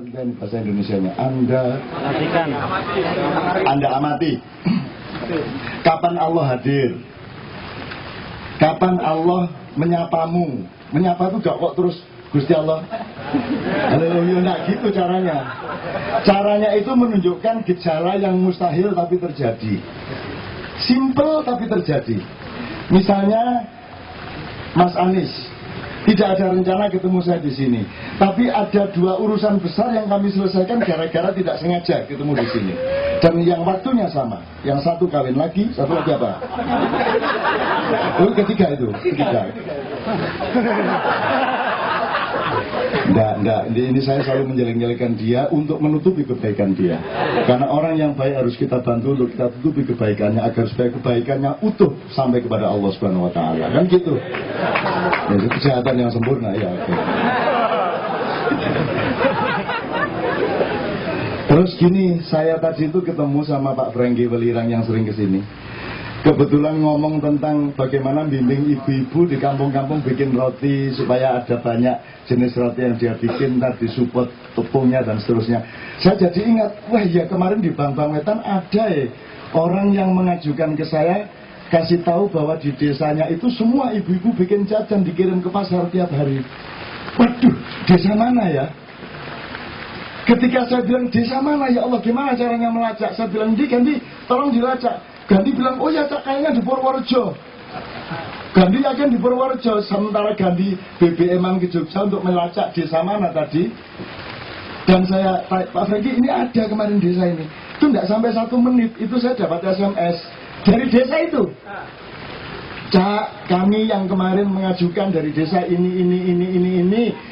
ini bahasa Indonesianya. Anda amati. Kapan Allah hadir? Kapan Allah menyapamu? Menyapa itu gak kok terus Gusti Allah. Haleluya, enggak gitu caranya. Caranya itu menunjukkan gejala yang mustahil tapi terjadi. Simple tapi terjadi. Misalnya Mas Anies, tidak ada rencana ketemu saya di sini, tapi ada dua urusan besar yang kami selesaikan gara-gara tidak sengaja ketemu di sini. Dan yang waktunya sama. Yang satu kawin lagi, satu lagi apa? Oh, ketiga itu, ketiga. Enggak, ini saya selalu menjelek-jelekan dia untuk menutupi kebaikan dia. Karena orang yang baik harus kita bantu untuk kita tutupi kebaikannya agar supaya kebaikannya utuh sampai kepada Allah Subhanahu wa taala. Kan gitu. Ya, itu kejahatan yang sempurna ya. Okay. Terus gini, saya tadi itu ketemu sama Pak Franky Welirang yang sering kesini. Kebetulan ngomong tentang bagaimana bimbing ibu-ibu di kampung-kampung bikin roti supaya ada banyak jenis roti yang dia bikin, tadi support tepungnya dan seterusnya. Saya jadi ingat, wah ya kemarin di Bambang Wetan ada orang yang mengajukan ke saya, kasih tahu bahwa di desanya itu semua ibu-ibu bikin jajan dikirim ke pasar tiap hari. Waduh, desa mana ya? Ketika saya bilang desa mana ya Allah, gimana caranya melacak? Saya bilang ganti, tolong dilacak. Ganti bilang, oh ya kayaknya di Purworejo. Ganti yakin di Purworejo. Sementara Ganti BBM ke Jogja untuk melacak desa mana tadi. Dan saya, Pak Franky, ini ada kemarin desa ini. Itu tidak sampai 1 menit, itu saya dapat SMS dari desa itu. Cak, kami yang kemarin mengajukan dari desa ini.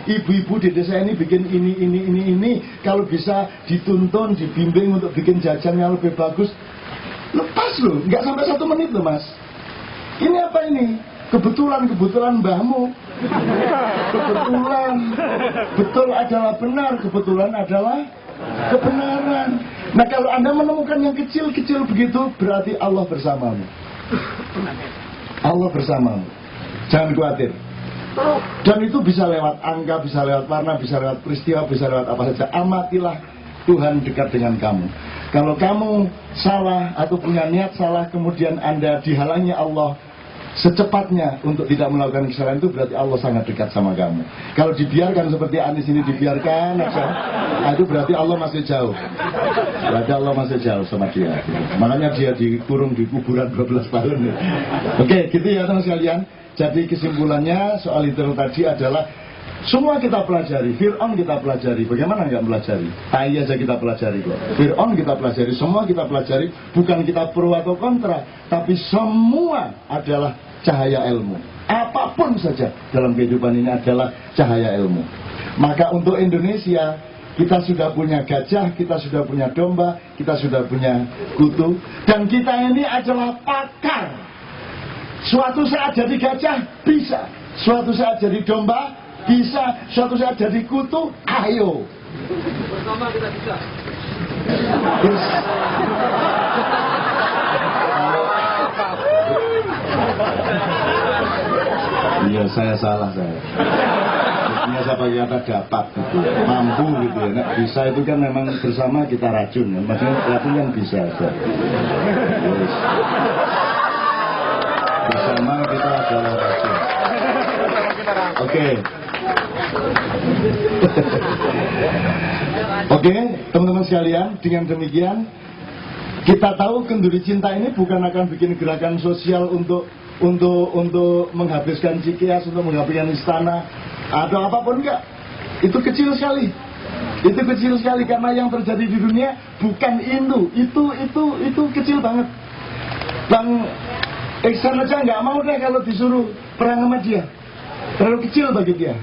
Ibu-ibu di desa ini bikin ini. Kalau bisa dituntun, dibimbing untuk bikin jajan yang lebih bagus. Lepas loh, nggak sampai 1 menit loh mas. Ini apa ini? Kebetulan mbahmu. Kebetulan. Betul adalah benar, kebetulan adalah kebenaran. Nah kalau Anda menemukan yang kecil-kecil begitu, berarti Allah bersamamu. Allah bersamamu. Jangan khawatir. Dan itu bisa lewat angka, bisa lewat warna, bisa lewat peristiwa, bisa lewat apa saja. Amatilah Tuhan dekat dengan kamu. Kalau kamu salah atau punya niat salah, kemudian Anda dihalangi Allah secepatnya untuk tidak melakukan kesalahan, itu berarti Allah sangat dekat sama kamu. Kalau dibiarkan seperti Anies ini dibiarkan aja, itu berarti Allah masih jauh. Berarti Allah masih jauh sama dia. Makanya dia dikurung di kuburan 12 tahun. Oke, gitu ya teman sekalian. Jadi kesimpulannya soal itu tadi adalah semua kita pelajari, Fir'aun kita pelajari, bagaimana nggak pelajari? Tai aja kita pelajari kok. Fir'aun kita pelajari, semua kita pelajari, bukan kita pro atau kontra, tapi semua adalah cahaya ilmu. Apapun saja dalam kehidupan ini adalah cahaya ilmu. Maka untuk Indonesia, kita sudah punya gajah, kita sudah punya domba, kita sudah punya kutu, dan kita ini adalah pakar. Suatu saat jadi gajah, bisa. Suatu saat jadi domba, bisa. Suatu saat jadi kutu, ayo. Bersama kita bisa. Iya, saya salah saya. Mestinya saya pakai kata dapat gitu, mampu gitu ya. Nah, bisa itu kan memang bersama kita racun ya. Maksudnya racun kan bisa. Yes. Bersama kita adalah racun. Oke. Oke, teman-teman sekalian, dengan demikian kita tahu kenduri cinta ini bukan akan bikin gerakan sosial untuk menghabiskan Cikeas, untuk menghabiskan istana atau apapun, enggak. Itu kecil sekali. Itu kecil sekali karena yang terjadi di dunia bukan itu kecil banget. Bang Iksan aja nggak mau deh kalau disuruh perang sama dia. Terlalu kecil bagi dia.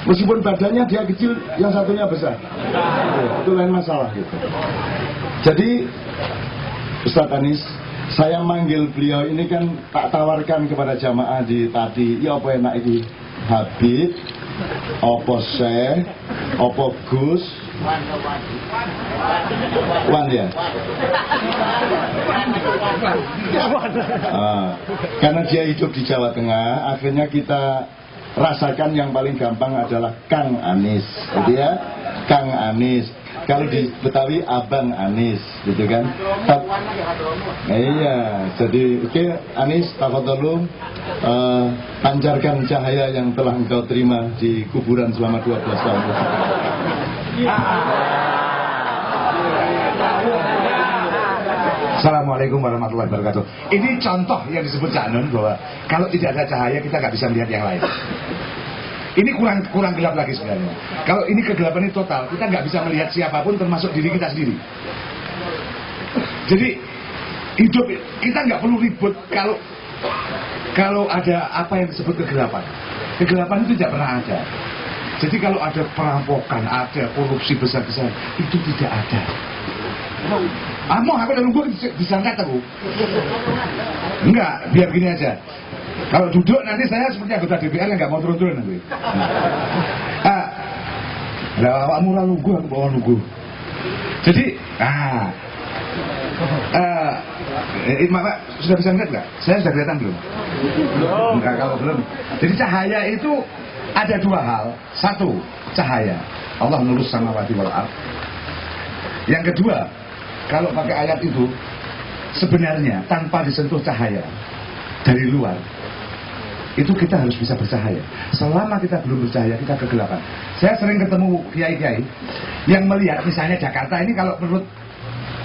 Meskipun badannya dia kecil, yang satunya besar. Itu lain masalah gitu. Jadi Ustaz Anies, saya manggil beliau ini kan tak tawarkan kepada jamaah di tadi, ya apa enak ini, Habib, apa Syekh, apa Gus, Wan ya. Karena dia hidup di Jawa Tengah, akhirnya kita rasakan yang paling gampang adalah Kang Anies, gitu ya. Kang Anis. Kalau di Betawi Abang Anis, gitu kan? Iya, jadi oke, Anis, tafadhalu, pancarkan cahaya yang telah engkau terima di kuburan selama 12 tahun. Assalamualaikum warahmatullahi wabarakatuh. Ini contoh yang disebut Cak Nun, bahwa kalau tidak ada cahaya kita nggak bisa melihat yang lain. Ini kurang gelap lagi sebenarnya. Kalau ini kegelapan ini total, kita nggak bisa melihat siapapun termasuk diri kita sendiri. Jadi hidup kita nggak perlu ribut kalau ada apa yang disebut kegelapan. Kegelapan itu tidak pernah ada. Jadi kalau ada perampokan, ada korupsi besar-besar, itu tidak ada. Mau apa dan gue disangkat aku? Enggak, biar gini aja. Kalau duduk nanti saya seperti anggota DPR yang nggak mau turun-turun nanti. Lah awak murah lugu, aku bawa lugu. Jadi, Pak, sudah bisa ngeliat nggak? Saya sudah kelihatan belum? Enggak, kalau belum. Jadi cahaya itu ada dua hal. Satu, cahaya. Allah nurus samawati wal ardh. Yang kedua, kalau pakai ayat itu, sebenarnya tanpa disentuh cahaya dari luar, itu kita harus bisa bercahaya. Selama kita belum bercahaya, kita kegelapan. Saya sering ketemu kiai-kiai yang melihat, misalnya Jakarta ini, kalau menurut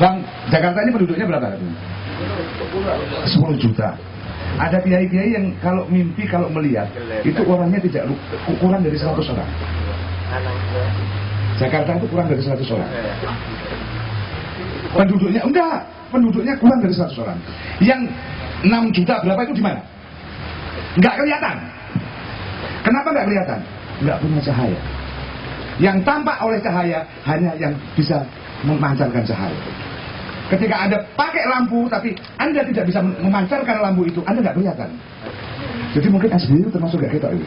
Bang, Jakarta ini penduduknya berapa? 10 juta. Ada kiai-kiai yang kalau mimpi, kalau melihat, itu orangnya tidak kurang dari 100 orang. Jakarta itu kurang dari 100 orang. Penduduknya, enggak, penduduknya kurang dari 100 orang. Yang 6 juta berapa itu di mana? Enggak kelihatan. Kenapa enggak kelihatan? Enggak punya cahaya. Yang tampak oleh cahaya hanya yang bisa memancarkan cahaya. Ketika Anda pakai lampu tapi Anda tidak bisa memancarkan lampu itu, Anda enggak kelihatan. Jadi mungkin SBY itu termasuk enggak kita ini.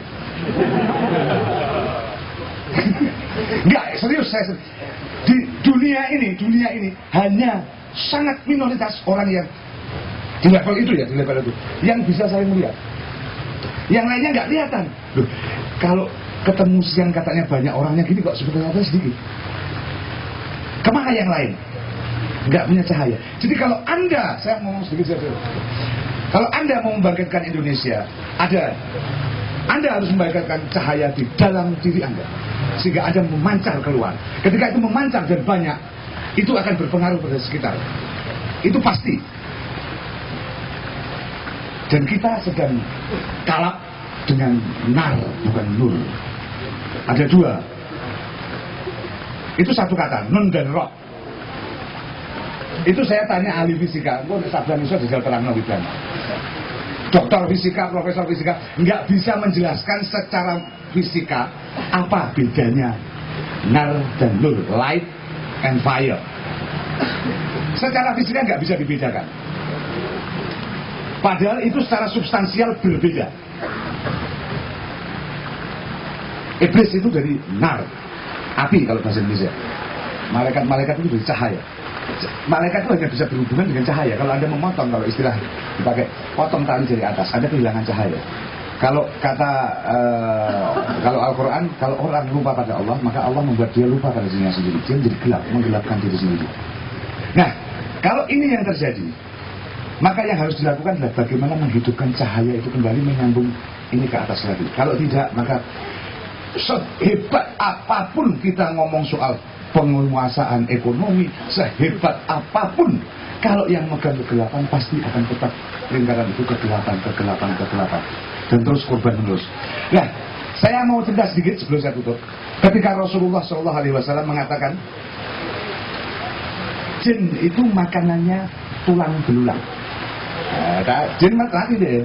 Enggak, serius saya serius. Di dunia ini hanya sangat minoritas orang yang di level itu ya, di level itu yang bisa saya melihat. Yang lainnya nggak kelihatan. Loh, kalau ketemu siang katanya banyak orangnya gini kok sebetulnya sedikit. Kemana yang lain? Nggak punya cahaya. Jadi kalau Anda, saya ngomong sedikit saja. Kalau Anda mau membangkitkan Indonesia, Anda harus membangkitkan cahaya di dalam diri Anda, sehingga Anda memancar keluar. Ketika itu memancar dan banyak, itu akan berpengaruh pada sekitar. Itu pasti. Dan kita sedang kalap dengan nar, bukan nur. Ada dua. Itu satu kata, nun dan roh. Itu saya tanya ahli fisika, gue sabda Nusa di Jawa Terang Nawidan. Doktor fisika, profesor fisika, nggak bisa menjelaskan secara fisika apa bedanya nar dan nur, light and fire. Secara fisika nggak bisa dibedakan. Padahal itu secara substansial berbeda. Iblis itu dari nar, api kalau bahasa Indonesia. Malaikat-malaikat itu dari cahaya. Malaikat itu hanya bisa berhubungan dengan cahaya. Kalau Anda memotong, kalau istilah dipakai, potong tali dari atas, Anda kehilangan cahaya. Kalau kata kalau Al-Quran, kalau orang lupa pada Allah, maka Allah membuat dia lupa pada dirinya sendiri. Dia menjadi gelap, menggelapkan diri sendiri. Nah, kalau ini yang terjadi, maka yang harus dilakukan adalah bagaimana menghidupkan cahaya itu kembali, menyambung ini ke atas lagi. Kalau tidak, maka sehebat apapun kita ngomong soal penguasaan ekonomi, sehebat apapun, kalau yang megang kegelapan pasti akan tetap lingkaran itu kegelapan. Dan terus korban menerus. Nah, saya mau cerita sedikit sebelum saya tutup. Ketika Rasulullah SAW mengatakan, jin itu makanannya tulang belulang. Jin mati deh.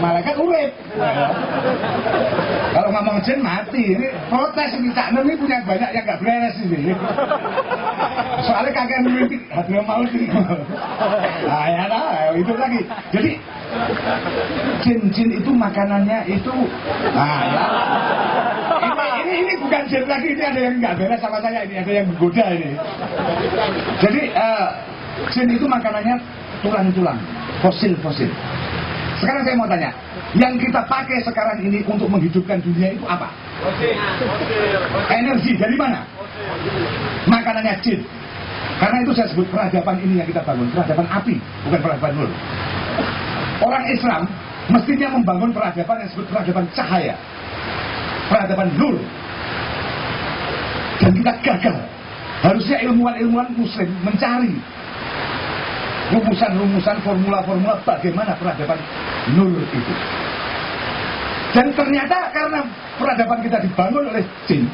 Malaikat urip. Kalau ngomong jin mati, ini protes ini Cak Nun ini punya banyak yang nggak beres ini. Soalnya kakek mimpi hatinya mau sih. Nah ya lah, itu lagi. Jadi jin itu makanannya itu. Nah ya. Ini bukan jin lagi, ini ada yang nggak beres sama saya, ini ada yang menggoda ini. Jadi jin itu makanannya tulang-tulang, fosil-fosil. Sekarang saya mau tanya, yang kita pakai sekarang ini untuk menghidupkan dunia itu apa? Energi dari mana? Makanannya jin. Karena itu saya sebut peradaban ini yang kita bangun, peradaban api, bukan peradaban nur. Orang Islam mestinya membangun peradaban yang disebut peradaban cahaya, peradaban nur. Dan kita gagal. Harusnya ilmuwan-ilmuwan muslim mencari rumusan-rumusan, formula-formula bagaimana peradaban nur itu. Dan ternyata karena peradaban kita dibangun oleh jin,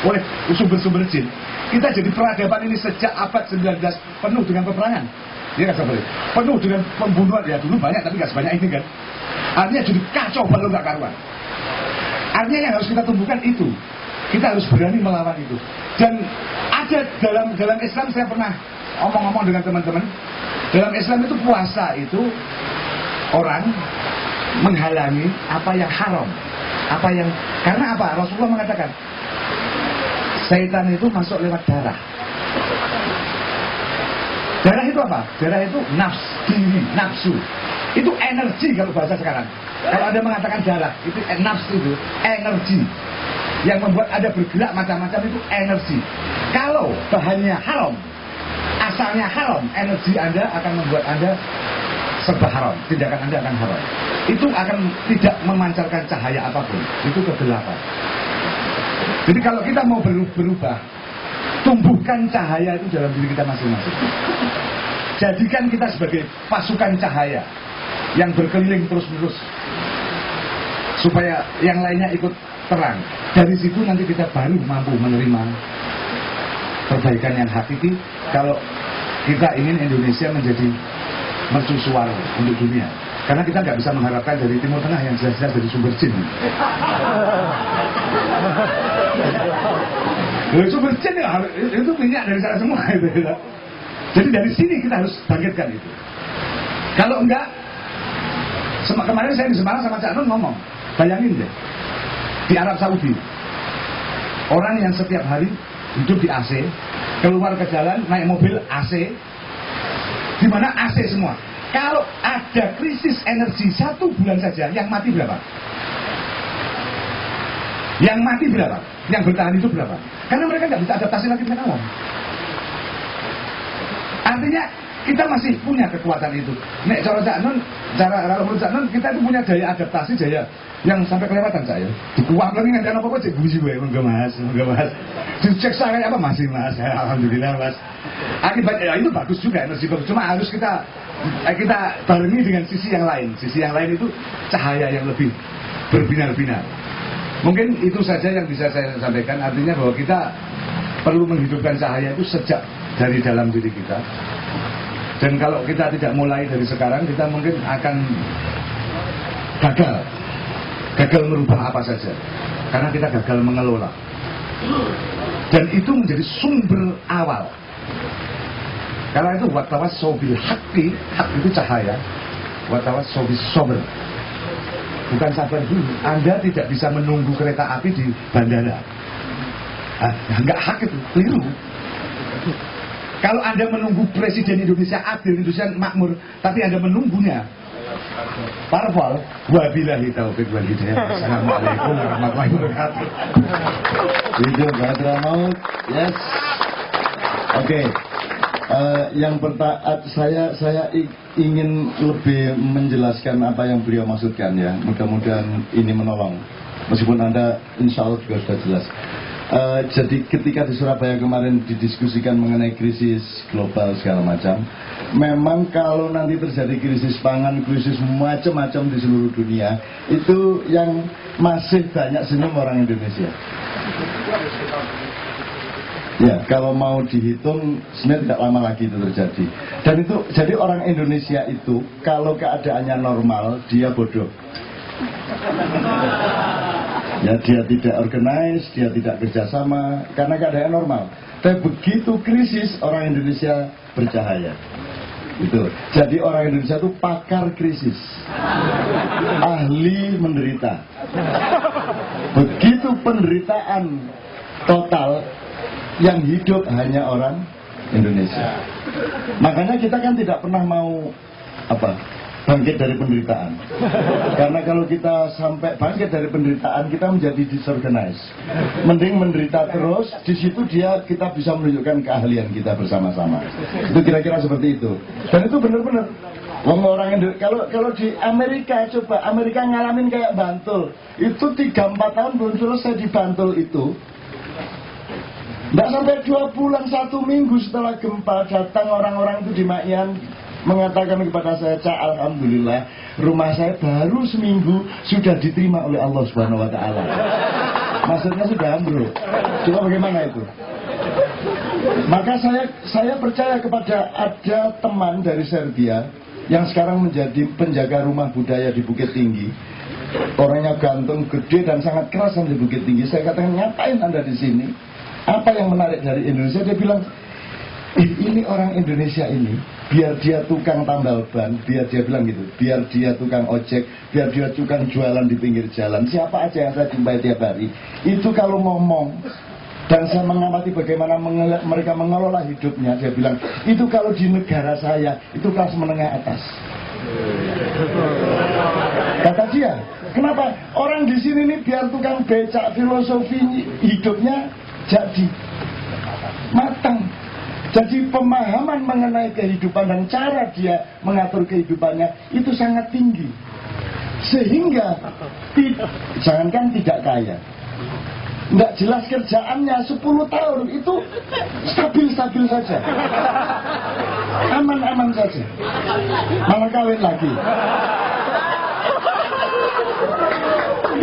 oleh sumber-sumber jin, kita jadi peradaban ini sejak abad 19 penuh dengan peperangan. Dia kan seperti penuh dengan pembunuhan, ya dulu banyak tapi nggak sebanyak ini kan. Artinya jadi kacau balau nggak karuan. Artinya yang harus kita tumbuhkan itu, kita harus berani melawan itu. Dan ada dalam Islam, saya pernah omong-omong dengan teman-teman, dalam Islam itu puasa itu orang menghalangi apa yang haram, karena apa? Rasulullah mengatakan Syaitan itu masuk lewat darah. Darah itu apa? Darah itu nafsu. Itu energi kalau bahasa sekarang. Kalau Anda mengatakan darah, itu nafsu, itu energi. Yang membuat Anda bergerak macam-macam itu energi. Kalau bahannya haram, asalnya haram, energi Anda akan membuat Anda serba haram. Tindakan Anda akan haram. Itu akan tidak memancarkan cahaya apapun. Itu kegelapan. Jadi kalau kita mau berubah, tumbuhkan cahaya itu dalam diri kita masing-masing. Jadikan kita sebagai pasukan cahaya yang berkeliling terus-menerus, supaya yang lainnya ikut terang. Dari situ nanti kita baru mampu menerima perbaikan yang hakiki. Kalau kita ingin Indonesia menjadi mercusuar untuk dunia, karena kita nggak bisa mengharapkan dari Timur Tengah yang jelas-jelas dari sumber jin. Sumber jin ya, itu minyak dari sana semua itu. Jadi dari sini kita harus bangkitkan itu. Kalau enggak, kemarin saya di Semarang sama Cak Nun ngomong, bayangin deh, di Arab Saudi, orang yang setiap hari hidup di AC, keluar ke jalan naik mobil AC, di mana AC semua. Kalau ada krisis energi 1 bulan saja, yang mati berapa? Yang mati berapa? Yang bertahan itu berapa? Karena mereka nggak bisa adaptasi lagi dengan alam. Artinya kita masih punya kekuatan itu. Nek cara Cak Nun, menurut Cak Nun, kita itu punya daya adaptasi, daya yang sampai kelewatan saya. Dikuang lagi nggak ada apa-apa, cek buji gue, enggak mas. Dicek saya apa masih mas, alhamdulillah mas. Akibatnya itu bagus juga, energi bagus. Cuma harus kita barengi dengan sisi yang lain. Sisi yang lain itu cahaya yang lebih berbinar-binar. Mungkin itu saja yang bisa saya sampaikan. Artinya bahwa kita perlu menghidupkan cahaya itu sejak dari dalam diri kita. Dan kalau kita tidak mulai dari sekarang, kita mungkin akan gagal merubah apa saja, karena kita gagal mengelola. Dan itu menjadi sumber awal. Karena itu watawassaw bil haqqi, hak itu cahaya. Watawassaw bis sabr. Bukan sabar dulu. Anda tidak bisa menunggu kereta api di bandara. Enggak hak itu, keliru. Kalau Anda menunggu Presiden Indonesia adil, Indonesia makmur, tapi Anda menunggunya parpol, wabillahi taufiq wal hidayah. Assalamualaikum warahmatullahi wabarakatuh. Video Badra Maut, yes. Oke. Yang pertama, saya ingin lebih menjelaskan apa yang beliau maksudkan ya. Mudah-mudahan ini menolong. Meskipun Anda insya Allah juga sudah jelas. Jadi ketika di Surabaya kemarin didiskusikan mengenai krisis global segala macam, memang kalau nanti terjadi krisis pangan, krisis macam-macam di seluruh dunia, itu yang masih banyak senyum orang Indonesia. Ya, kalau mau dihitung sebenarnya tidak lama lagi itu terjadi. Dan itu jadi orang Indonesia itu kalau keadaannya normal dia bodoh. Ya, dia tidak organize, dia tidak kerjasama karena keadaan normal. Tapi begitu krisis, orang Indonesia bercahaya. Itu. Jadi orang Indonesia itu pakar krisis, ahli menderita. Begitu penderitaan total, yang hidup hanya orang Indonesia. Makanya kita kan tidak pernah mau bangkit dari penderitaan. Karena kalau kita sampai bangkit dari penderitaan, kita menjadi disorganized. Mending menderita terus, di situ kita bisa menunjukkan keahlian kita bersama-sama. Itu kira-kira seperti itu. Dan itu benar-benar orang kalau di Amerika, coba Amerika ngalamin kayak Bantul. Itu 3-4 tahun belum selesai di Bantul itu. Tidak sampai 2 bulan, 1 minggu setelah gempa, datang orang-orang itu di Makian mengatakan kepada saya, Cak, alhamdulillah rumah saya baru seminggu sudah diterima oleh Allah Subhanahu wa Ta'ala. Maksudnya sudah ambruk. Coba bagaimana itu? Maka saya percaya kepada ada teman dari Serbia yang sekarang menjadi penjaga rumah budaya di Bukit Tinggi. Orangnya ganteng, gede dan sangat kerasan di Bukit Tinggi. Saya katakan, ngapain Anda di sini? Apa yang menarik dari Indonesia? Dia bilang, ini orang Indonesia ini, biar dia tukang tambal ban, biar dia bilang gitu, biar dia tukang ojek, biar dia tukang jualan di pinggir jalan, siapa aja yang saya jumpai tiap hari, itu kalau ngomong, dan saya mengamati bagaimana mereka mengelola hidupnya, dia bilang, itu kalau di negara saya, itu kelas menengah atas. Kata dia, kenapa? Orang di sini nih biar tukang becak, filosofi hidupnya jadi matang. Jadi pemahaman mengenai kehidupan dan cara dia mengatur kehidupannya itu sangat tinggi. Sehingga jangankan tidak kaya, nggak jelas kerjaannya 10 tahun itu stabil-stabil saja, aman-aman saja, malah kawin lagi.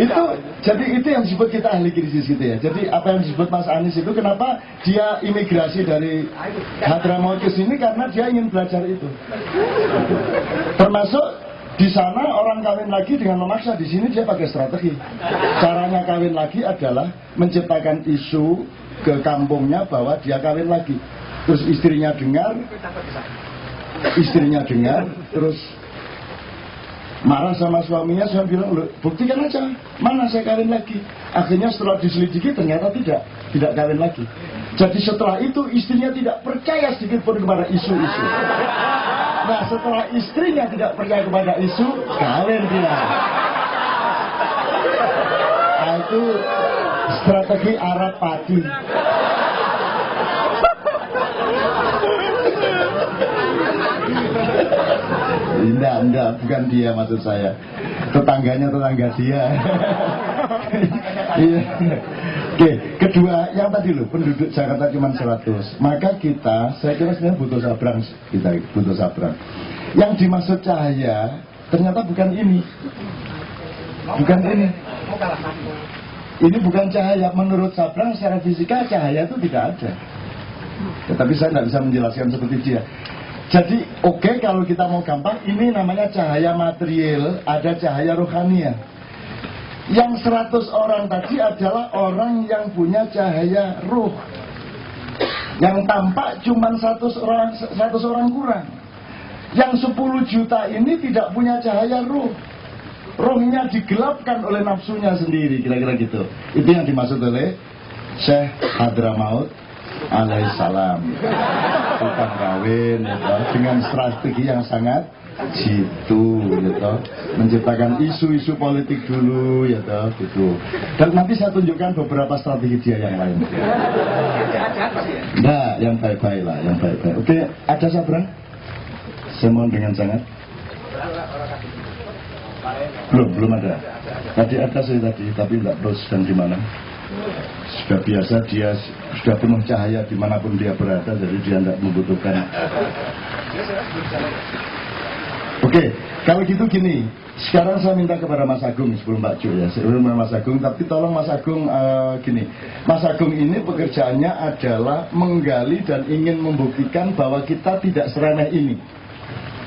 Itu yang disebut kita ahli krisis gitu ya. Jadi apa yang disebut Mas Anies itu, kenapa dia imigrasi dari Hadramaut ke sini, karena dia ingin belajar itu. Termasuk di sana orang kawin lagi dengan memaksa, di sini dia pakai strategi. Caranya kawin lagi adalah menciptakan isu ke kampungnya bahwa dia kawin lagi. Terus istrinya dengar, terus marah sama suaminya, saya bilang, buktikan aja, mana saya kawin lagi. Akhirnya setelah diselidiki ternyata tidak kawin lagi. Jadi setelah itu istrinya tidak percaya sedikit pun kepada isu-isu. Nah setelah istrinya tidak percaya kepada isu, kawin dia. Nah itu strategi Arab padi. Enggak, bukan dia maksud saya. Tetangga dia. Iya. Oke, kedua, yang tadi loh, penduduk Jakarta cuma 100. Maka saya kira sebenarnya butuh sabrang. Yang dimaksud cahaya, ternyata bukan ini. Ini bukan cahaya. Menurut sabrang secara fisika cahaya itu tidak ada. Tetapi saya tidak bisa menjelaskan seperti dia. Jadi oke, kalau kita mau gampang, ini namanya cahaya material, ada cahaya rohania. Yang 100 orang tadi adalah orang yang punya cahaya ruh. Yang tampak cuma 100 orang kurang. Yang 10 juta ini tidak punya cahaya ruh. Rohnya digelapkan oleh nafsunya sendiri, kira-kira gitu. Itu yang dimaksud oleh Syekh Hadramaut alaihissalam. Tukang kawin gitu, dengan strategi yang sangat jitu gitu, menciptakan isu-isu politik dulu gitu. Dan nanti saya tunjukkan beberapa strategi dia yang lain. Nah, yang baik-baik lah, yang baik-baik. Oke, ada sabrang? Saya mohon dengan sangat. Belum ada. Tadi ada saya tapi tidak terus dan di mana. Sudah biasa, dia sudah penuh cahaya dimanapun dia berada, jadi dia tidak membutuhkan. Oke, kalau gitu gini, sekarang saya minta kepada Mas Agung sebelum Pak Ju ya, sebelum Mas Agung, tapi tolong Mas Agung gini, Mas Agung ini pekerjaannya adalah menggali dan ingin membuktikan bahwa kita tidak seremeh ini,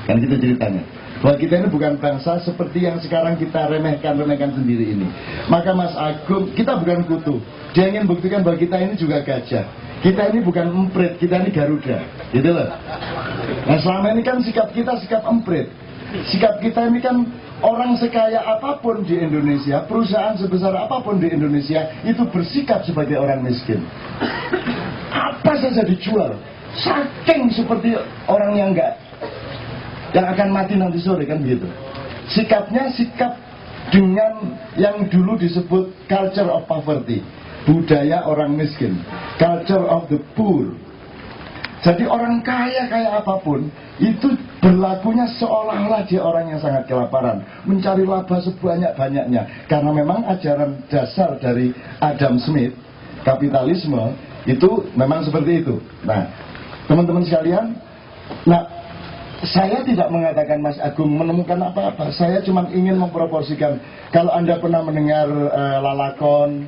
kan gitu ceritanya. Bahwa kita ini bukan bangsa seperti yang sekarang kita remehkan sendiri ini. Maka Mas Agung, kita bukan kutu. Dia ingin buktikan bahwa kita ini juga gajah. Kita ini bukan emprit, kita ini Garuda. Gitu loh. Nah selama ini kan sikap kita sikap emprit. Sikap kita ini kan orang sekaya apapun di Indonesia, perusahaan sebesar apapun di Indonesia, itu bersikap sebagai orang miskin. Apa saja dijual. Saking seperti orang yang enggak yang akan mati nanti sore, kan begitu. Sikapnya sikap dengan yang dulu disebut culture of poverty, budaya orang miskin, culture of the poor. Jadi orang kaya kayak apapun itu berlakunya seolah-olah dia orang yang sangat kelaparan, mencari laba sebanyak-banyaknya. Karena memang ajaran dasar dari Adam Smith, kapitalisme itu memang seperti itu. Nah, teman-teman sekalian, saya tidak mengatakan Mas Agung menemukan apa-apa. Saya cuma ingin memproporsikan. Kalau Anda pernah mendengar lalakon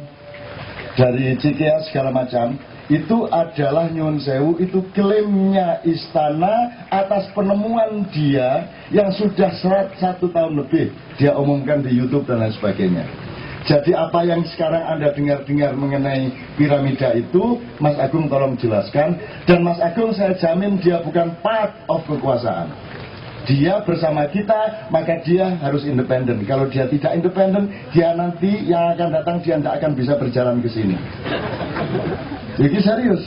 dari Cikeas segala macam, itu adalah nyun sewu, itu klaimnya istana atas penemuan dia yang sudah 1 tahun lebih dia umumkan di YouTube dan lain sebagainya. Jadi apa yang sekarang Anda dengar-dengar mengenai piramida itu, Mas Agung tolong jelaskan. Dan Mas Agung saya jamin dia bukan part of kekuasaan. Dia bersama kita, maka dia harus independen. Kalau dia tidak independen, dia nanti yang akan datang, dia tidak akan bisa berjalan ke sini. Jadi serius.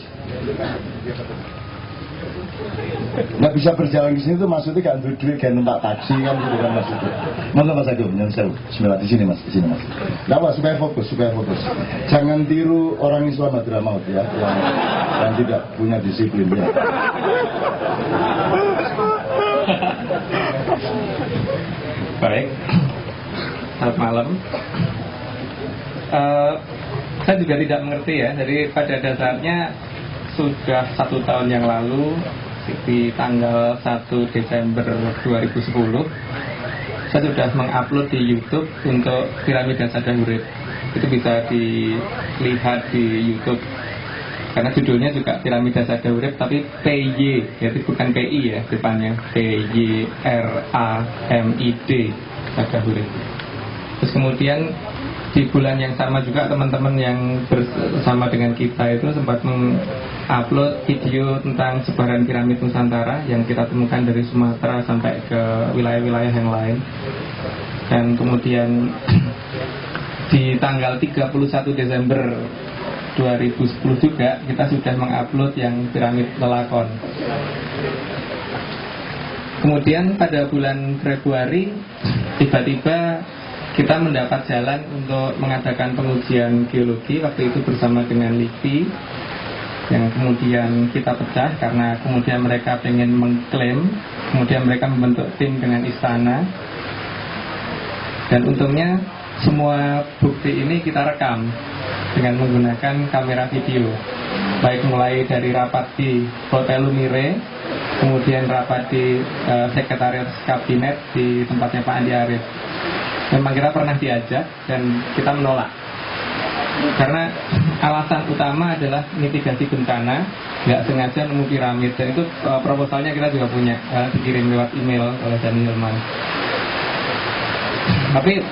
Nggak bisa berjalan ke sini itu maksudnya gak untuk duit, gak numpak taksi kan gitu kan maksudnya. Monggo Mas Agung, yang seru. Bismillah, di sini Mas, di sini Mas. Nggak apa, supaya fokus. Jangan tiru orang Islam Hadra Maut ya, yang tidak punya disiplin ya. Baik, selamat malam. Saya juga tidak mengerti ya. Jadi pada dasarnya sudah 1 tahun yang lalu di tanggal 1 Desember 2010 saya sudah mengupload di YouTube untuk piramida Sada Urip. Itu bisa dilihat di YouTube. Karena judulnya juga piramida Sada Urip tapi PY, jadi bukan PI ya depannya, PYRAMID Sada Urip. Terus kemudian di bulan yang sama juga teman-teman yang bersama dengan kita itu sempat mengupload video tentang sebaran piramid Nusantara yang kita temukan dari Sumatera sampai ke wilayah-wilayah yang lain. Dan kemudian di tanggal 31 Desember 2010 juga kita sudah mengupload yang piramid Lelakon. Kemudian pada bulan Februari tiba-tiba kita mendapat jalan untuk mengadakan pengujian geologi waktu itu bersama dengan LIPI, yang kemudian kita pecah karena kemudian mereka pengen mengklaim, kemudian mereka membentuk tim dengan istana. Dan untungnya semua bukti ini kita rekam dengan menggunakan kamera video, baik mulai dari rapat di Hotel Lumire, kemudian rapat di Sekretariat Kabinet di tempatnya Pak Andi Arief. Memang kita pernah diajak dan kita menolak karena alasan utama adalah mitigasi bencana, nggak sengaja nemu piramid. Dan itu proposalnya kita juga punya, dikirim lewat email oleh Dani Hilman. Tapi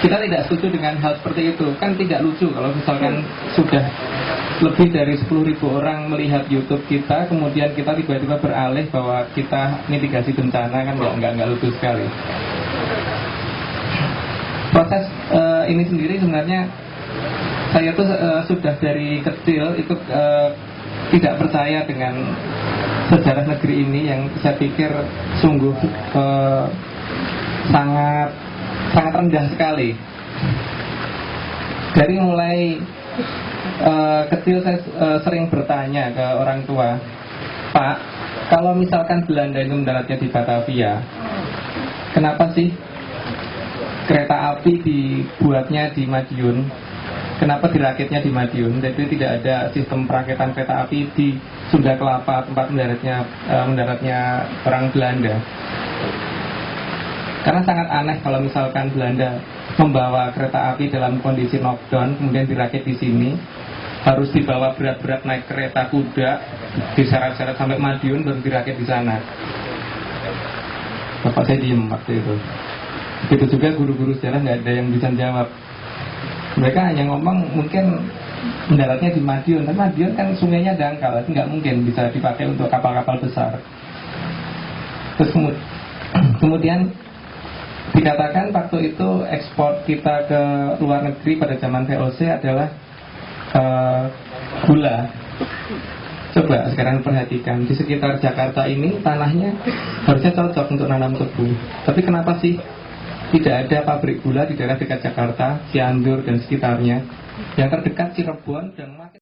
kita tidak setuju dengan hal seperti itu. Kan tidak lucu kalau misalkan sudah lebih dari 10.000 orang melihat YouTube kita, kemudian kita tiba-tiba beralih bahwa kita mitigasi bencana, kan nggak lucu sekali. Proses ini sendiri sebenarnya saya tuh sudah dari kecil itu tidak percaya dengan sejarah negeri ini yang saya pikir sungguh sangat rendah sekali. Dari mulai kecil saya sering bertanya ke orang tua, Pak, kalau misalkan Belanda itu mendaratnya di Batavia, kenapa sih kereta api dibuatnya di Madiun? Kenapa dirakitnya di Madiun? Jadi tidak ada sistem perakitan kereta api di Sunda Kelapa, tempat mendaratnya orang Belanda. Karena sangat aneh kalau misalkan Belanda membawa kereta api dalam kondisi knockdown, kemudian dirakit di sini, harus dibawa berat-berat naik kereta kuda, diseret-seret sampai Madiun baru dirakit di sana. Bapak saya diem waktu itu. Begitu juga guru-guru sejarah nggak ada yang bisa jawab. Mereka hanya ngomong mungkin mendaratnya di Madiun, tapi Madiun kan sungainya dangkal, nggak mungkin bisa dipakai untuk kapal-kapal besar. Terus kemudian dikatakan waktu itu ekspor kita ke luar negeri pada zaman VOC adalah gula. Coba sekarang perhatikan, di sekitar Jakarta ini tanahnya harusnya cocok untuk nanam tebu. Tapi kenapa sih tidak ada pabrik gula di daerah dekat Jakarta, Cianjur dan sekitarnya? Yang terdekat Cirebon dan